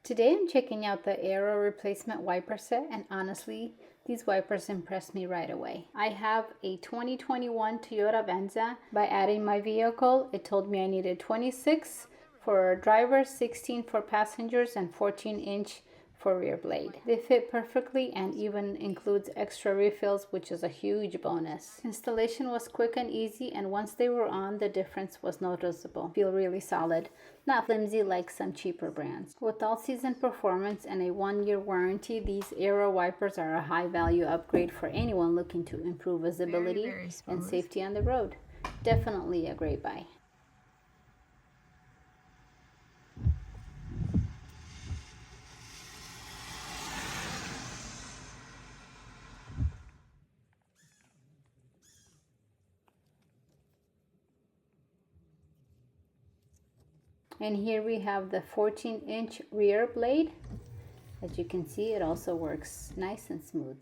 Today I'm checking out the AERO Replacement Wiper Set, and honestly, these wipers impressed me right away. I have a 2021 Toyota Venza. By adding my vehicle, it told me I needed 26 for drivers, 16 for passengers, and 14-inch for rear blade. They fit perfectly and even includes extra refills, which is a huge bonus. Installation was quick and easy, and once they were on, the difference was noticeable. Feel really solid, not flimsy like some cheaper brands. With all-season performance and a 1-year warranty, these AERO wipers are a high-value upgrade for anyone looking to improve visibility and safety on the road. Definitely a great buy. And here we have the 14-inch rear blade. As you can see, it also works nice and smooth.